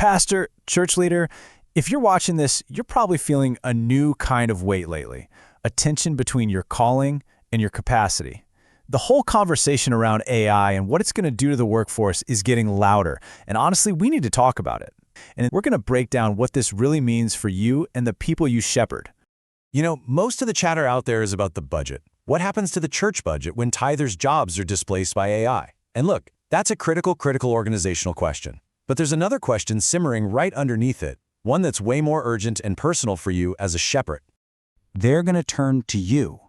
Pastor, church leader, if you're watching this, you're probably feeling a new kind of weight lately, a tension between your calling and your capacity. The whole conversation around AI and what it's going to do to the workforce is getting louder, and honestly, we need to talk about it. And we're going to break down what this really means for you and the people you shepherd. You know, most of the chatter out there is about the budget. What happens to the church budget when tithers' jobs are displaced by AI? And look, that's a critical organizational question. But there's another question simmering right underneath it, one that's way more urgent and personal for you as a shepherd. They're going to turn to you.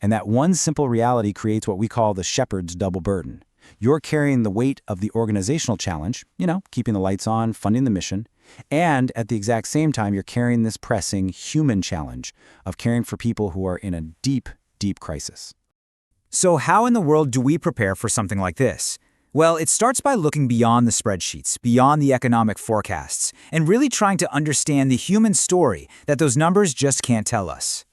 And that one simple reality creates what we call the shepherd's double burden. You're carrying the weight of the organizational challenge, keeping the lights on, funding the mission, and at the exact same time, you're carrying this pressing human challenge of caring for people who are in a deep, deep crisis. So how in the world do we prepare for something like this? Well, it starts by looking beyond the spreadsheets, beyond the economic forecasts, and really trying to understand the human story that those numbers just can't tell us.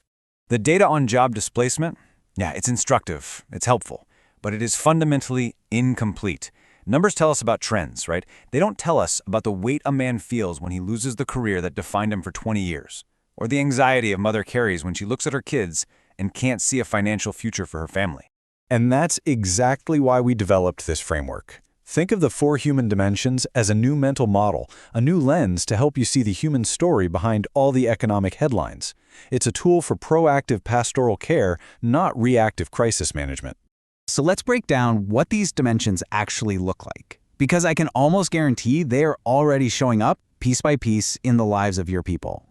The data on job displacement, it's instructive, it's helpful, but it is fundamentally incomplete. Numbers tell us about trends, right? They don't tell us about the weight a man feels when he loses the career that defined him for 20 years, or the anxiety of Mother carries when she looks at her kids and can't see a financial future for her family. And that's exactly why we developed this framework. Think of the 4 human dimensions as a new mental model, a new lens to help you see the human story behind all the economic headlines. It's a tool for proactive pastoral care, not reactive crisis management. So let's break down what these dimensions actually look like, because I can almost guarantee they are already showing up piece by piece in the lives of your people.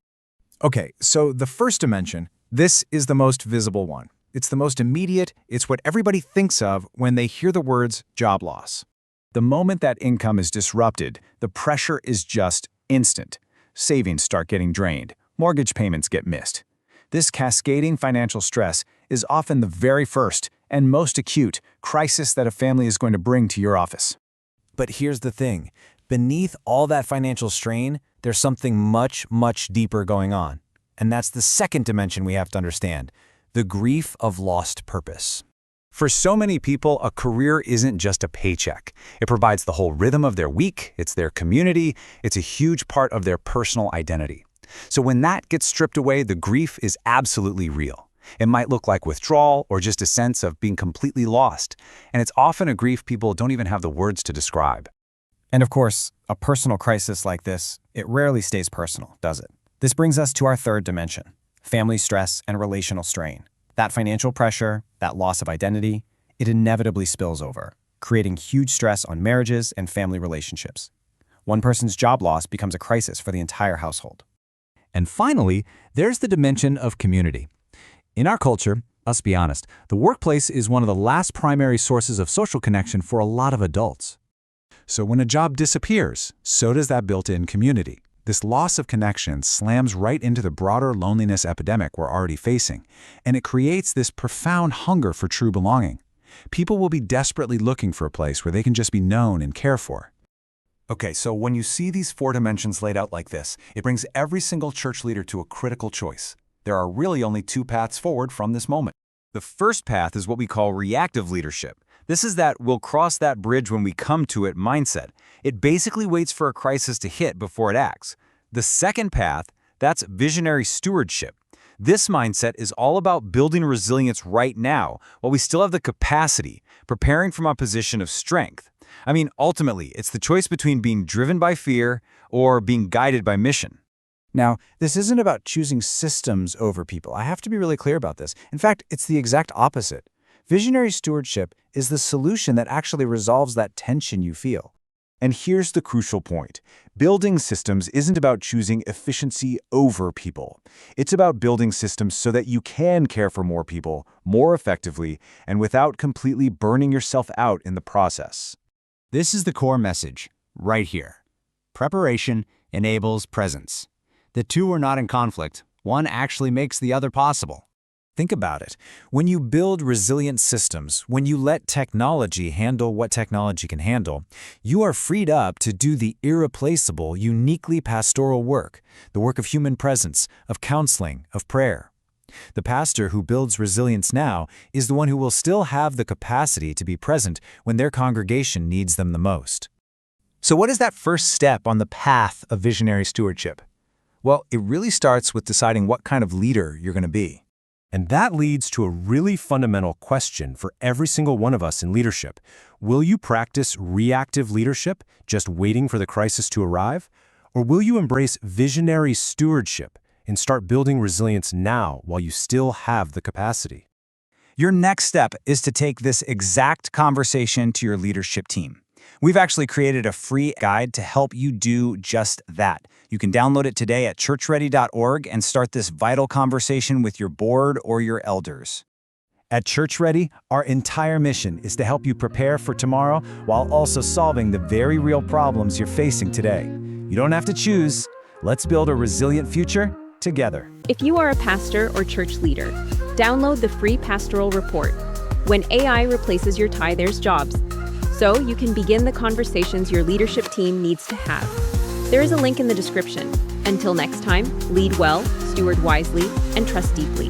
Okay, so the first dimension, this is the most visible one. It's the most immediate, it's what everybody thinks of when they hear the words job loss. The moment that income is disrupted, the pressure is just instant. Savings start getting drained, mortgage payments get missed. This cascading financial stress is often the very first and most acute crisis that a family is going to bring to your office. But here's the thing. Beneath all that financial strain, there's something much, much deeper going on. And that's the second dimension we have to understand, the grief of lost purpose. For so many people, a career isn't just a paycheck. It provides the whole rhythm of their week, it's their community, it's a huge part of their personal identity. So when that gets stripped away, the grief is absolutely real. It might look like withdrawal or just a sense of being completely lost. And it's often a grief people don't even have the words to describe. And of course, a personal crisis like this, it rarely stays personal, does it? This brings us to our third dimension, family stress and relational strain. That financial pressure, that loss of identity, it inevitably spills over, creating huge stress on marriages and family relationships. One person's job loss becomes a crisis for the entire household. And finally, there's the dimension of community. In our culture, let's be honest, the workplace is one of the last primary sources of social connection for a lot of adults. So when a job disappears, so does that built-in community. This loss of connection slams right into the broader loneliness epidemic we're already facing, and it creates this profound hunger for true belonging. People will be desperately looking for a place where they can just be known and cared for. Okay, so when you see these 4 dimensions laid out like this, it brings every single church leader to a critical choice. There are really only 2 paths forward from this moment. The first path is what we call reactive leadership. This is that we'll cross that bridge when we come to it mindset. It basically waits for a crisis to hit before it acts. The second path, that's visionary stewardship. This mindset is all about building resilience right now, while we still have the capacity, preparing from a position of strength. I mean, ultimately, it's the choice between being driven by fear or being guided by mission. Now, this isn't about choosing systems over people. I have to be really clear about this. In fact, it's the exact opposite. Visionary stewardship is the solution that actually resolves that tension you feel. And here's the crucial point. Building systems isn't about choosing efficiency over people. It's about building systems so that you can care for more people more effectively and without completely burning yourself out in the process. This is the core message, right here. Preparation enables presence. The 2 are not in conflict. One actually makes the other possible. Think about it. When you build resilient systems, when you let technology handle what technology can handle, you are freed up to do the irreplaceable, uniquely pastoral work, the work of human presence, of counseling, of prayer. The pastor who builds resilience now is the one who will still have the capacity to be present when their congregation needs them the most. So what is that first step on the path of visionary stewardship? Well, it really starts with deciding what kind of leader you're going to be. And that leads to a really fundamental question for every single one of us in leadership. Will you practice reactive leadership, just waiting for the crisis to arrive? Or will you embrace visionary stewardship and start building resilience now while you still have the capacity? Your next step is to take this exact conversation to your leadership team. We've actually created a free guide to help you do just that. You can download it today at churchready.org and start this vital conversation with your board or your elders. At Church Ready, our entire mission is to help you prepare for tomorrow while also solving the very real problems you're facing today. You don't have to choose. Let's build a resilient future together. If you are a pastor or church leader, download the free pastoral report, When AI Replaces Your Tie, There's Jobs, so you can begin the conversations your leadership team needs to have. There is a link in the description. Until next time, lead well, steward wisely, and trust deeply.